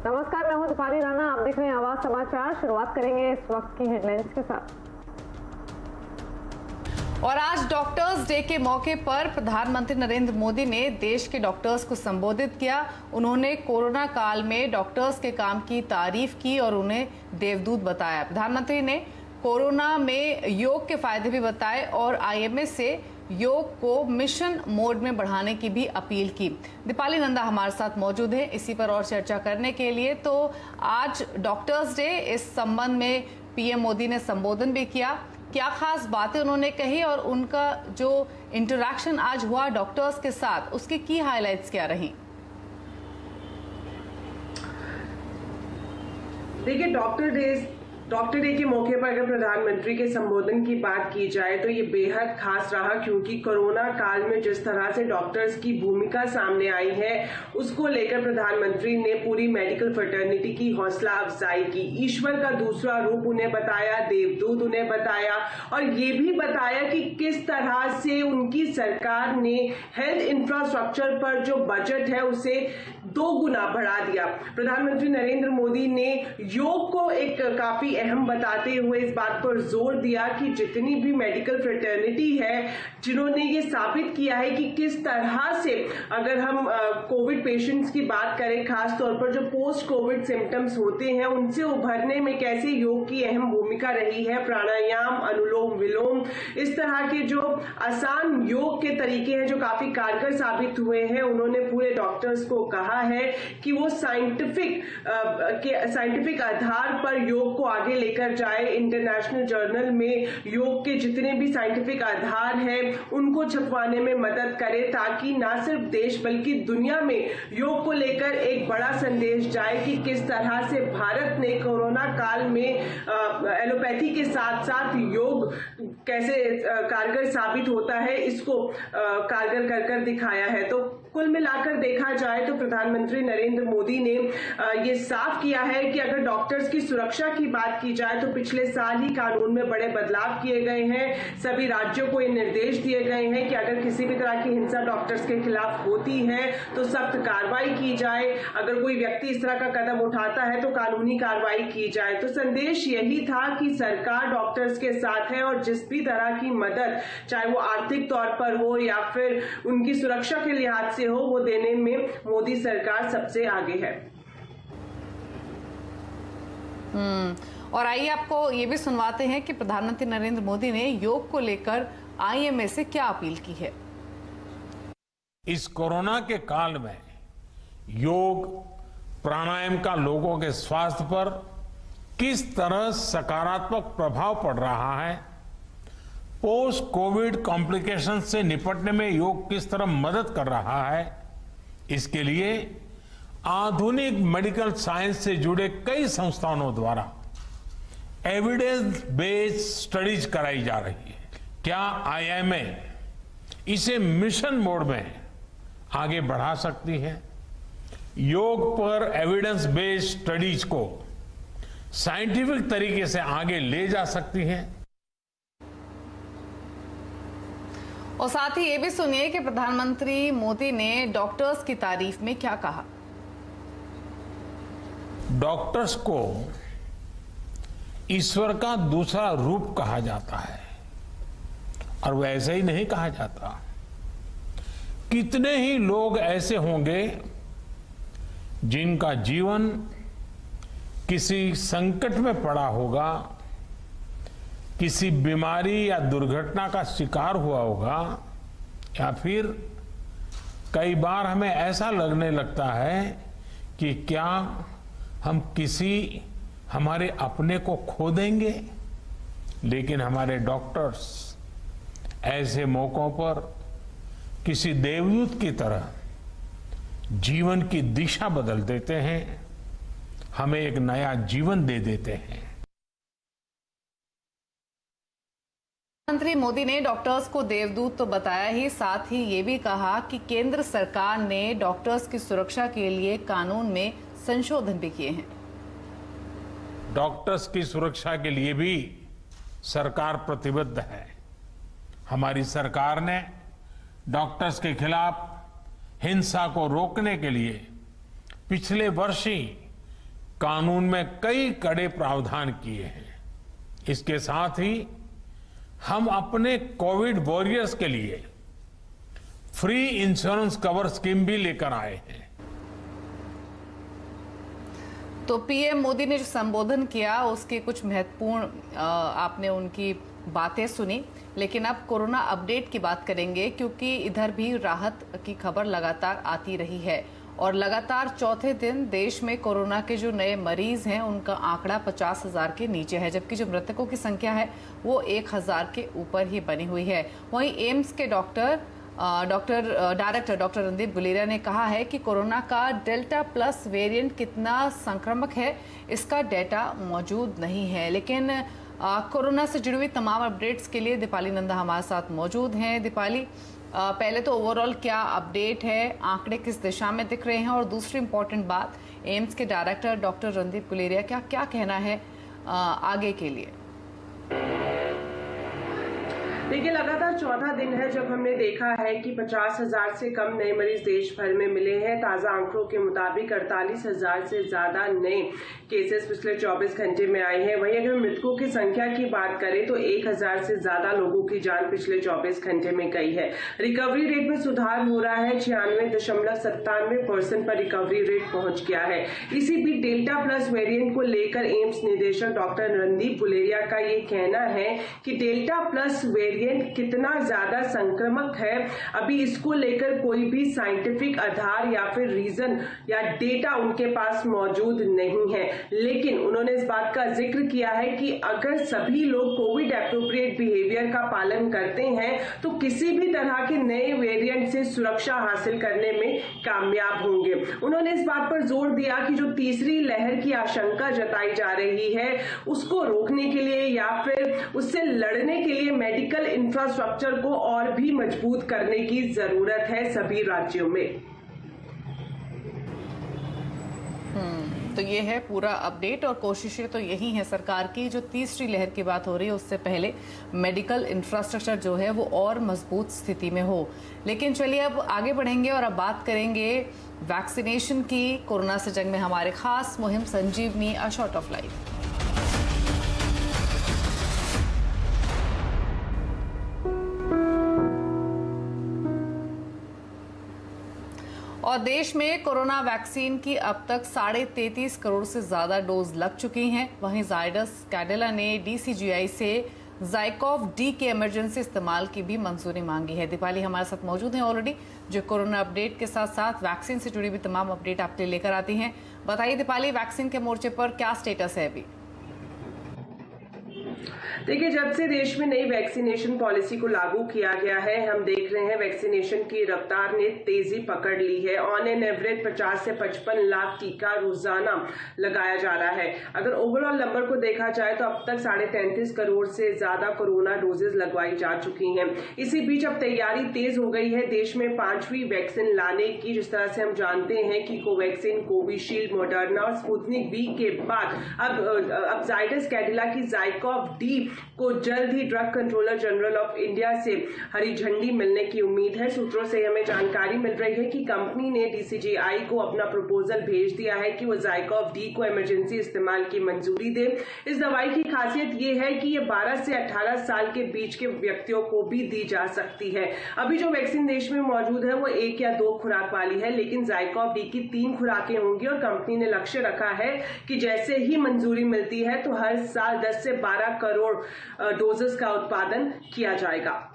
नमस्कार, मैं हूं दीपाली राणा। आप देख रहे हैं आवाज समाचार। शुरुआत करेंगे इस वक्त की हेडलाइंस के साथ। और आज डॉक्टर्स डे के मौके पर प्रधानमंत्री नरेंद्र मोदी ने देश के डॉक्टर्स को संबोधित किया। उन्होंने कोरोना काल में डॉक्टर्स के काम की तारीफ की और उन्हें देवदूत बताया। प्रधानमंत्री ने कोरोना में योग के फायदे भी बताए और आईएमए से योग को मिशन मोड में बढ़ाने की भी अपील की। दीपाली नंदा हमारे साथ मौजूद है इसी पर और चर्चा करने के लिए। तो आज डॉक्टर्स डे, इस संबंध में पीएम मोदी ने संबोधन भी किया। क्या खास बातें उन्होंने कही और उनका जो इंटरैक्शन आज हुआ डॉक्टर्स के साथ, उसकी की हाइलाइट्स क्या रही? देखिए, डॉक्टर डे के मौके पर अगर प्रधानमंत्री के संबोधन की बात की जाए तो ये बेहद खास रहा, क्योंकि कोरोना काल में जिस तरह से डॉक्टर्स की भूमिका सामने आई है उसको लेकर प्रधानमंत्री ने पूरी मेडिकल फ्रेटर्निटी की हौसला अफजाई की। ईश्वर का दूसरा रूप उन्हें बताया, देवदूत उन्हें बताया और ये भी बताया कि किस तरह से उनकी सरकार ने हेल्थ इंफ्रास्ट्रक्चर पर जो बजट है उसे 2 गुना बढ़ा दिया। प्रधानमंत्री नरेंद्र मोदी ने योग को एक काफी अहम बताते हुए इस बात पर जोर दिया कि जितनी भी मेडिकल फ्रेटर्निटी है, जिन्होंने ये साबित किया है कि किस तरह से अगर हम कोविड पेशेंट्स की बात करें, खास तौर पर जो पोस्ट कोविड सिम्टम्स होते हैं उनसे उभरने में कैसे योग की अहम भूमिका रही है। प्राणायाम, अनुलोम विलोम, इस तरह के जो आसान योग के तरीके हैं जो काफी कारगर साबित हुए हैं। उन्होंने पूरे डॉक्टर्स को कहा है कि वो साइंटिफिक आधार पर योग को आगे लेकर जाए। इंटरनेशनल जर्नल में योग के जितने भी साइंटिफिक आधार हैं उनको छपवाने में मदद करे, ताकि ना सिर्फ देश बल्कि दुनिया में योग को लेकर एक बड़ा संदेश जाए कि किस तरह से भारत ने कोरोना काल में एलोपैथी के साथ साथ योग कैसे कारगर साबित होता है, इसको कारगर कर दिखाया है। तो कुल मिलाकर देखा जाए तो प्रधानमंत्री नरेंद्र मोदी ने ये साफ किया है कि अगर डॉक्टर्स की सुरक्षा की बात की जाए तो पिछले साल ही कानून में बड़े बदलाव किए गए हैं। सभी राज्यों को ये निर्देश दिए गए हैं कि अगर किसी भी तरह की हिंसा डॉक्टर्स के खिलाफ होती है तो सख्त कार्रवाई की जाए। अगर कोई व्यक्ति इस तरह का कदम उठाता है तो कानूनी कार्रवाई की जाए। तो संदेश यही था कि सरकार डॉक्टर्स के साथ है और जिस भी तरह की मदद, चाहे वो आर्थिक तौर पर हो या फिर उनकी सुरक्षा के लिहाज से हो, वो देने में मोदी सरकार सबसे आगे है। और आइए आपको ये भी सुनवाते हैं कि प्रधानमंत्री नरेंद्र मोदी ने योग को लेकर आईएमए से क्या अपील की है। इस कोरोना के काल में योग, प्राणायाम का लोगों के स्वास्थ्य पर किस तरह सकारात्मक प्रभाव पड़ रहा है, पोस्ट कोविड कॉम्प्लिकेशन से निपटने में योग किस तरह मदद कर रहा है, इसके लिए आधुनिक मेडिकल साइंस से जुड़े कई संस्थानों द्वारा एविडेंस बेस्ड स्टडीज कराई जा रही है। क्या आईएमए इसे मिशन मोड में आगे बढ़ा सकती है? योग पर एविडेंस बेस्ड स्टडीज को साइंटिफिक तरीके से आगे ले जा सकती है। और साथ ही ये भी सुनिए कि प्रधानमंत्री मोदी ने डॉक्टर्स की तारीफ में क्या कहा। डॉक्टर्स को ईश्वर का दूसरा रूप कहा जाता है और वैसे ही नहीं कहा जाता। कितने ही लोग ऐसे होंगे जिनका जीवन किसी संकट में पड़ा होगा, किसी बीमारी या दुर्घटना का शिकार हुआ होगा, या फिर कई बार हमें ऐसा लगने लगता है कि क्या हम किसी हमारे अपने को खो देंगे। लेकिन हमारे डॉक्टर्स ऐसे मौकों पर किसी देवदूत की तरह जीवन की दिशा बदल देते हैं, हमें एक नया जीवन दे देते हैं। प्रधानमंत्री मोदी ने डॉक्टर्स को देवदूत तो बताया ही, साथ ही ये भी कहा कि केंद्र सरकार ने डॉक्टर्स की सुरक्षा के लिए कानून में संशोधन भी किए हैं। डॉक्टर्स की सुरक्षा के लिए भी सरकार प्रतिबद्ध है। हमारी सरकार ने डॉक्टर्स के खिलाफ हिंसा को रोकने के लिए पिछले वर्ष ही कानून में कई कड़े प्रावधान किए हैं। इसके साथ ही हम अपने कोविड वॉरियर्स के लिए फ्री इंश्योरेंस कवर स्कीम भी लेकर आए हैं। तो पीएम मोदी ने जो संबोधन किया उसके कुछ महत्वपूर्ण आपने उनकी बातें सुनी, लेकिन अब कोरोना अपडेट की बात करेंगे क्योंकि इधर भी राहत की खबर लगातार आती रही है और लगातार चौथे दिन देश में कोरोना के जो नए मरीज हैं उनका आंकड़ा 50,000 के नीचे है, जबकि जो मृतकों की संख्या है वो 1,000 के ऊपर ही बनी हुई है। वहीं एम्स के डायरेक्टर डॉक्टर रणदीप गुलेरिया ने कहा है कि कोरोना का डेल्टा प्लस वेरिएंट कितना संक्रामक है इसका डेटा मौजूद नहीं है, लेकिन कोरोना से जुड़ी हुई तमाम अपडेट्स के लिए दीपाली नंदा हमारे साथ मौजूद हैं। दीपाली, पहले तो ओवरऑल क्या अपडेट है, आंकड़े किस दिशा में दिख रहे हैं, और दूसरी इंपॉर्टेंट बात, एम्स के डायरेक्टर डॉक्टर रणदीप गुलेरिया का क्या कहना है आगे के लिए? देखिए, लगातार चौथा दिन है जब हमने देखा है कि 50,000 से कम नए मरीज देश भर में मिले हैं। ताजा आंकड़ों के मुताबिक 48,000 से ज्यादा नए केसेस पिछले 24 घंटे में आए हैं। वहीं अगर मृतकों की संख्या की बात करें तो 1,000 से ज्यादा लोगों की जान पिछले 24 घंटे में गई है। रिकवरी रेट में सुधार हो रहा है, 96.97% पर रिकवरी रेट पहुंच गया है। इसी बीच डेल्टा प्लस वेरिएंट को लेकर एम्स निदेशक डॉक्टर रणदीप गुलेरिया का ये कहना है कि डेल्टा प्लस वेरिएंट कितना ज्यादा संक्रामक है, अभी इसको लेकर कोई भी साइंटिफिक आधार या फिर रीजन या डेटा उनके पास मौजूद नहीं है। लेकिन उन्होंने इस बात का जिक्र किया है कि अगर सभी लोग कोविड एप्रोप्रिएट बिहेवियर का पालन करते हैं तो किसी भी तरह के नए वेरिएंट से सुरक्षा हासिल करने में कामयाब होंगे। उन्होंने इस बात पर जोर दिया कि जो तीसरी लहर की आशंका जताई जा रही है उसको रोकने के लिए या फिर उससे लड़ने के लिए मेडिकल इंफ्रास्ट्रक्चर को और भी मजबूत करने की जरूरत है सभी राज्यों में। तो ये है पूरा अपडेट और कोशिशें तो यही है सरकार की, जो तीसरी लहर की बात हो रही है उससे पहले मेडिकल इंफ्रास्ट्रक्चर जो है वो और मजबूत स्थिति में हो। लेकिन चलिए अब आगे बढ़ेंगे और अब बात करेंगे वैक्सीनेशन की। कोरोना से जंग में हमारे खास मुहिम संजीवनी अ शॉट ऑफ लाइफ। और देश में कोरोना वैक्सीन की अब तक 33.5 करोड़ से ज्यादा डोज लग चुकी हैं। वहीं जायडस कैडिला ने डीसीजीआई से ज़ाइकोव डी के इमरजेंसी इस्तेमाल की भी मंजूरी मांगी है। दीपाली हमारे साथ मौजूद हैं ऑलरेडी, जो कोरोना अपडेट के साथ साथ वैक्सीन से जुड़ी भी तमाम अपडेट आपके लेकर आती हैं। बताइए दीपाली, वैक्सीन के मोर्चे पर क्या स्टेटस है अभी? देखिए, जब से देश में नई वैक्सीनेशन पॉलिसी को लागू किया गया है, हम देख रहे हैं वैक्सीनेशन की रफ्तार ने तेजी पकड़ ली है। ऑन एन एवरेज 50 से 55 लाख टीका रोजाना लगाया जा रहा है। अगर ओवरऑल नंबर को देखा जाए तो अब तक 33.5 करोड़ से ज्यादा कोरोना डोजेज लगवाई जा चुकी हैं। इसी बीच अब तैयारी तेज हो गई है देश में 5वीं वैक्सीन लाने की। जिस तरह से हम जानते हैं कि कोवैक्सीन, कोविशील्ड, मॉडर्ना और स्पुतनिक वी के बाद अब जायडस कैडिला की ज़ाइकोव डी को जल्द ही drug controller general of India से हरी झंडी मिलने की उम्मीद है। सूत्रों से हमें जानकारी मिल रही है कि कंपनी ने डीसीजीआई को अपना प्रपोजल भेज दिया है कि वो ज़ाइकोव डी को इमरजेंसी इस्तेमाल की मंजूरी दे। इस दवाई की खासियत ये है कि ये 12 से 18 साल के बीच के व्यक्तियों को भी दी जा सकती है। अभी जो वैक्सीन देश में मौजूद है वो 1 या 2 खुराक वाली है, लेकिन ज़ाइकोव डी की 3 खुराकें होंगी और कंपनी ने लक्ष्य रखा है कि जैसे ही मंजूरी मिलती है तो हर साल 10 से 12 करोड़ डोजेस का उत्पादन किया जाएगा।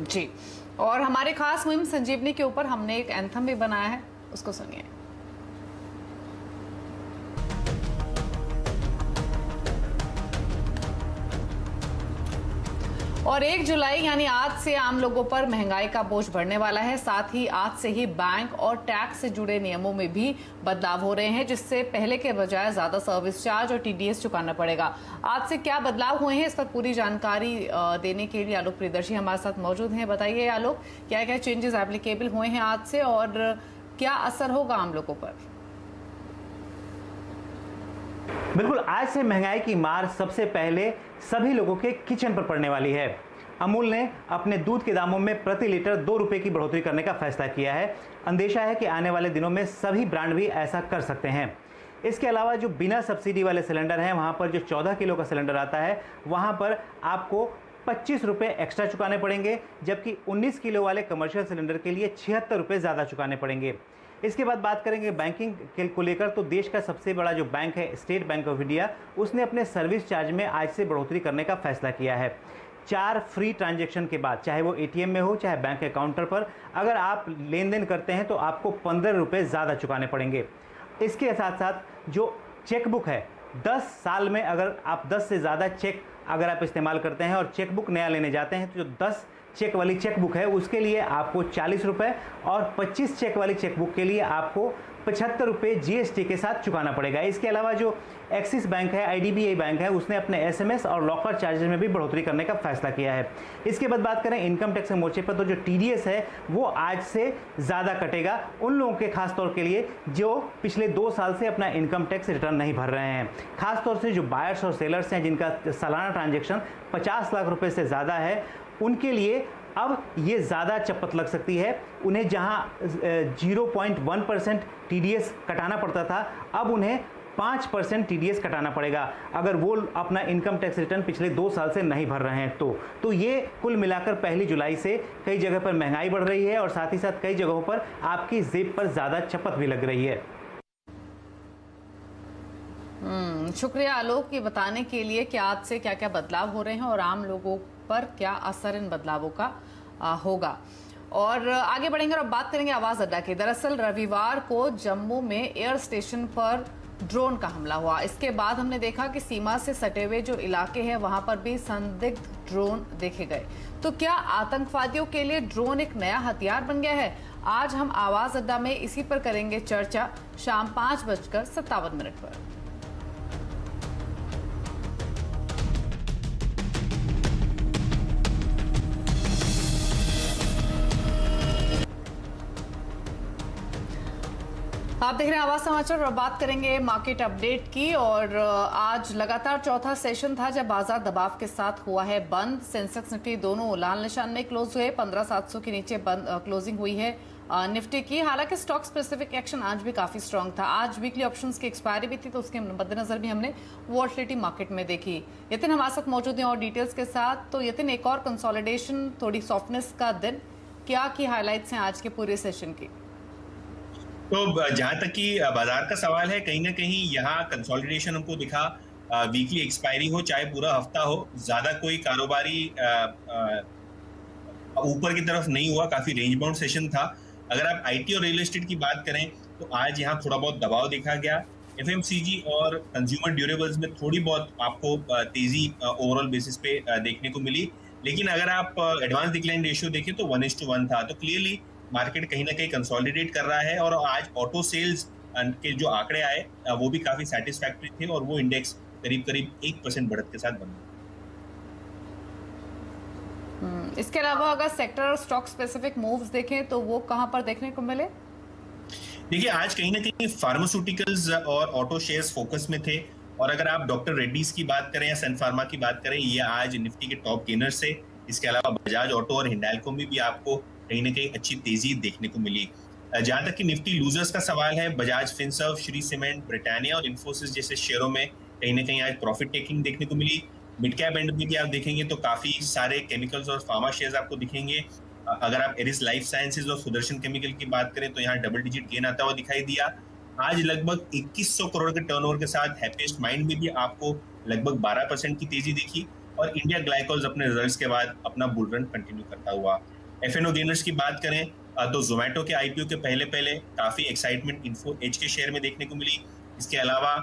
जी, और हमारे खास मुहिम संजीवनी के ऊपर हमने एक एंथम भी बनाया है, उसको सुनिए। और 1 जुलाई यानी आज से आम लोगों पर महंगाई का बोझ बढ़ने वाला है। साथ ही आज से ही बैंक और टैक्स से जुड़े नियमों में भी बदलाव हो रहे हैं, जिससे पहले के बजाय ज्यादा सर्विस चार्ज और टीडीएस चुकाना पड़ेगा। आज से क्या बदलाव हुए हैं, इस पर पूरी जानकारी देने के लिए आलोक प्रियदर्शी हमारे साथ मौजूद हैं। बताइए आलोक, क्या क्या चेंजेस एप्लीकेबल हुए हैं आज से और क्या असर होगा आम लोगों पर? बिल्कुल, आज से महंगाई की मार सबसे पहले सभी लोगों के किचन पर पड़ने वाली है। अमूल ने अपने दूध के दामों में प्रति लीटर 2 रुपये की बढ़ोतरी करने का फैसला किया है। अंदेशा है कि आने वाले दिनों में सभी ब्रांड भी ऐसा कर सकते हैं। इसके अलावा जो बिना सब्सिडी वाले सिलेंडर हैं, वहाँ पर जो 14 किलो का सिलेंडर आता है, वहाँ पर आपको 25 रुपये एक्स्ट्रा चुकाने पड़ेंगे, जबकि 19 किलो वाले कमर्शियल सिलेंडर के लिए 76 रुपये ज़्यादा चुकाने पड़ेंगे। इसके बाद बात करेंगे बैंकिंग को लेकर, तो देश का सबसे बड़ा जो बैंक है स्टेट बैंक ऑफ इंडिया, उसने अपने सर्विस चार्ज में आज से बढ़ोतरी करने का फैसला किया है। 4 फ्री ट्रांजैक्शन के बाद, चाहे वो एटीएम में हो चाहे बैंक काउंटर पर, अगर आप लेन देन करते हैं तो आपको 15 रुपये ज़्यादा चुकाने पड़ेंगे। इसके साथ साथ जो चेकबुक है, 10 साल में अगर आप 10 से ज़्यादा चेक अगर आप इस्तेमाल करते हैं और चेकबुक नया लेने जाते हैं, तो जो 10 चेक वाली चेकबुक है उसके लिए आपको 40 रुपये और 25 चेक वाली चेकबुक के लिए आपको 75 रुपये जीएसटी के साथ चुकाना पड़ेगा। इसके अलावा जो एक्सिस बैंक है, आईडीबीआई बैंक है, उसने अपने एसएमएस और लॉकर चार्जेस में भी बढ़ोतरी करने का फैसला किया है। इसके बाद बात करें इनकम टैक्स के मोर्चे पर, तो जो टीडीएस है वो आज से ज़्यादा कटेगा उन लोगों के खास तौर के लिए जो पिछले 2 साल से अपना इनकम टैक्स रिटर्न नहीं भर रहे हैं। खास तौर से जो बायर्स और सेलर्स हैं जिनका सालाना ट्रांजेक्शन 50 लाख रुपये से ज़्यादा है, उनके लिए अब ये ज़्यादा चपत लग सकती है। उन्हें जहां 0.1% टीडीएस कटाना पड़ता था, अब उन्हें 5% टीडीएस कटाना पड़ेगा अगर वो अपना इनकम टैक्स रिटर्न पिछले 2 साल से नहीं भर रहे हैं तो ये कुल मिलाकर 1 जुलाई से कई जगह पर महंगाई बढ़ रही है और साथ ही साथ कई जगहों पर आपकी जेब पर ज़्यादा चपत भी लग रही है। शुक्रिया आलोक ये बताने के लिए कि आज से क्या क्या बदलाव हो रहे हैं और आम लोगों पर क्या असर इन बदलावों का होगा। और आगे बढ़ेंगे और बात करेंगे आवाज अड्डा की। दरअसल रविवार को जम्मू में एयर स्टेशन पर ड्रोन का हमला हुआ। इसके बाद हमने देखा कि सीमा से सटे हुए जो इलाके हैं वहां पर भी संदिग्ध ड्रोन देखे गए। तो क्या आतंकवादियों के लिए ड्रोन एक नया हथियार बन गया है? आज हम आवाज अड्डा में इसी पर करेंगे चर्चा शाम 5:57 पर। आप देख रहे हैं आवाज समाचार और बात करेंगे मार्केट अपडेट की। और आज लगातार चौथा सेशन था जब बाजार दबाव के साथ हुआ है बंद। सेंसेक्स निफ्टी दोनों लाल निशान में क्लोज हुए, 15,700 के नीचे क्लोजिंग हुई है निफ्टी की। हालांकि स्टॉक स्पेसिफिक एक्शन आज भी काफी स्ट्रांग था। आज वीकली ऑप्शंस की एक्सपायरी भी थी तो उसके मद्देनजर भी हमने वॉलेटिलिटी मार्केट में देखी। यतिन हमारे साथ मौजूद हैं और डिटेल्स के साथ। तो यतिन, एक और कंसोलिडेशन, थोड़ी सॉफ्टनेस का दिन, क्या की हाईलाइट्स हैं आज के पूरे सेशन की? तो जहां तक कि बाजार का सवाल है, कहीं ना कहीं यहाँ कंसोलिडेशन हमको दिखा। वीकली एक्सपायरी हो चाहे पूरा हफ्ता हो, ज्यादा कोई कारोबारी ऊपर की तरफ नहीं हुआ, काफी रेंज बाउंड सेशन था। अगर आप आईटी और रियल एस्टेट की बात करें तो आज यहाँ थोड़ा बहुत दबाव देखा गया। एफएमसीजी और कंज्यूमर ड्यूरेबल्स में थोड़ी बहुत आपको तेजी ओवरऑल बेसिस पे देखने को मिली। लेकिन अगर आप एडवांस डिक्लाइन रेशियो देखें तो 1:1 था। तो क्लियरली मार्केट कहीं ना कहीं कंसोलिडेट कर रहा है। और आज ऑटो सेल्स के जो आंकड़े आए वो भी काफी सैटिस्फैक्टरी थे और वो इंडेक्स करीब 1% बढ़त के साथ बना। इसके अलावा अगर सेक्टर और स्टॉक स्पेसिफिक मूव्स देखें तो वो कहां पर देखने को मिले? देखिए, आज कहीं ना कहीं फार्मास्यूटिकल्स और ऑटो शेयर्स फोकस में थे। और अगर आप डॉक्टर रेड्डीज की बात करें या सन फार्मा की बात करें, ये आज निफ्टी के टॉप गेनर्स से। इसके अलावा बजाज ऑटो और हिंडाल्को में भी आपको कहीं ना कहीं अच्छी तेजी देखने को मिली। जहां तक कि निफ्टी लूजर्स का सवाल है, Bajaj Finserv, Shri cement, Britannia और इन्फोसिस जैसे शेयरों में कहीं ना कहीं आज प्रॉफिट टेकिंग देखने को मिली। मिड कैप एंड में भी आप देखेंगे तो काफी सारे केमिकल्स और फार्मा शेयर्स आपको दिखेंगे। अगर आप एरिस लाइफ साइंसेज और सुदर्शन केमिकल की बात करें तो यहाँ डबल डिजिट गेन आता हुआ दिखाई दिया। आज लगभग 2100 करोड़ के टर्नओवर के साथ हैप्पीएस्ट माइंड में भी आपको लगभग 12% की तेजी दिखी। और इंडिया ग्लाइकोल्स अपने रिजल्ट्स के बाद अपना बुल रन कंटिन्यू करता हुआ। एफएनओ गेनर्स की बात करें तो जोमेटो के आईपीओ के पहले काफी एक्साइटमेंट इन्फो एज के शेयर में देखने को मिली। इसके अलावा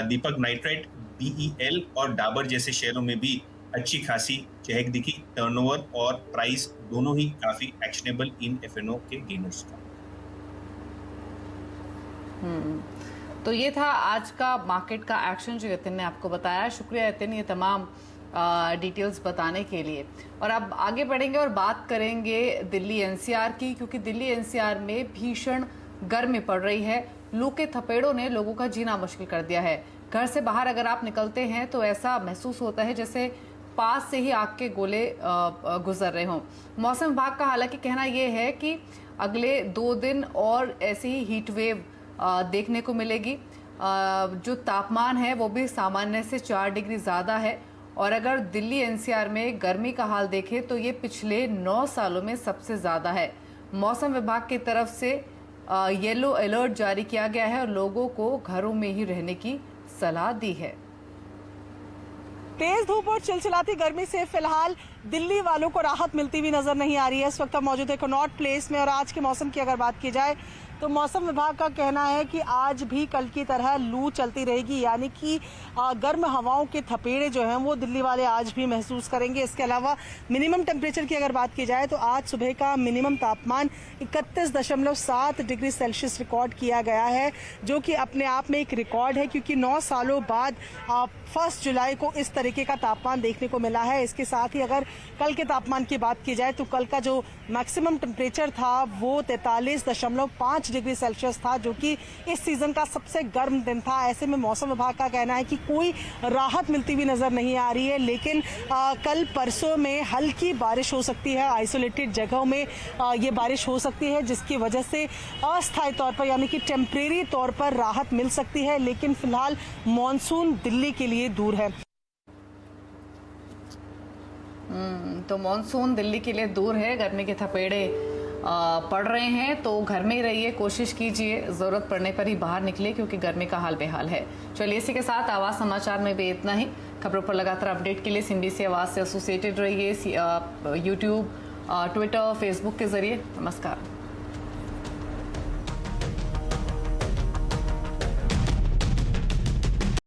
दीपक नाइट्राइट, बीईएल और डाबर जैसे शेयरों में भी अच्छी खासी चहक दिखी। टर्नओवर और प्राइस दोनों ही काफी एक्शनेबल इन एफएनओ के गेनर्स का। तो ये था आज का मार्केट का एक्शन जो यतिन ने आपको बताया। शुक्रिया यतिन ये तमाम डिटेल्स बताने के लिए। और अब आगे बढ़ेंगे और बात करेंगे दिल्ली एनसीआर की, क्योंकि दिल्ली एनसीआर में भीषण गर्मी पड़ रही है। लू के थपेड़ों ने लोगों का जीना मुश्किल कर दिया है। घर से बाहर अगर आप निकलते हैं तो ऐसा महसूस होता है जैसे पास से ही आग के गोले गुजर रहे हों। मौसम विभाग का हालांकि कहना यह है कि अगले 2 दिन और ऐसे ही हीट वेव देखने को मिलेगी। जो तापमान है वो भी सामान्य से 4 डिग्री ज़्यादा है और अगर दिल्ली एनसीआर में गर्मी का हाल देखें तो ये पिछले 9 सालों में सबसे ज़्यादा है। मौसम विभाग की तरफ से येलो अलर्ट जारी किया गया है और लोगों को घरों में ही रहने की सलाह दी है। तेज धूप और चिलचिलाती गर्मी से फिलहाल दिल्ली वालों को राहत मिलती हुई नजर नहीं आ रही है। इस वक्त हम मौजूद है कनॉट प्लेस में और आज के मौसम की अगर बात की जाए तो मौसम विभाग का कहना है कि आज भी कल की तरह लू चलती रहेगी, यानी कि गर्म हवाओं के थपेड़े जो हैं वो दिल्ली वाले आज भी महसूस करेंगे। इसके अलावा मिनिमम टेम्परेचर की अगर बात की जाए तो आज सुबह का मिनिमम तापमान 31.7 डिग्री सेल्सियस रिकॉर्ड किया गया है, जो कि अपने आप में एक रिकॉर्ड है क्योंकि 9 सालों बाद 1 जुलाई को इस तरीके का तापमान देखने को मिला है। इसके साथ ही अगर कल के तापमान की बात की जाए तो कल का जो मैक्सिमम टेम्परेचर था वो 43.5 डिग्री सेल्सियस था, जो कि इस सीजन का सबसे गर्म दिन था। ऐसे में मौसम विभाग का कहना है कि कोई राहत मिलती हुई नजर नहीं आ रही है, लेकिन कल परसों में हल्की बारिश हो सकती है। आइसोलेटेड जगहों में ये बारिश हो सकती है, जिसकी वजह से अस्थायी तौर पर यानी कि टेम्परेरी तौर पर राहत मिल सकती है, लेकिन फिलहाल मॉनसून दिल्ली के लिए दूर है। तो मॉनसून दिल्ली के लिए दूर है, गर्मी के थपेड़े पड़ रहे हैं, तो घर में ही रहिए, कोशिश कीजिए ज़रूरत पड़ने पर ही बाहर निकले क्योंकि गर्मी का हाल बेहाल है। चलिए इसी के साथ आवाज़ समाचार में भी इतना ही। खबरों पर लगातार अपडेट के लिए सिंबीसी आवाज़ से एसोसिएटेड रहिए, यूट्यूब, ट्विटर, फेसबुक के जरिए। नमस्कार।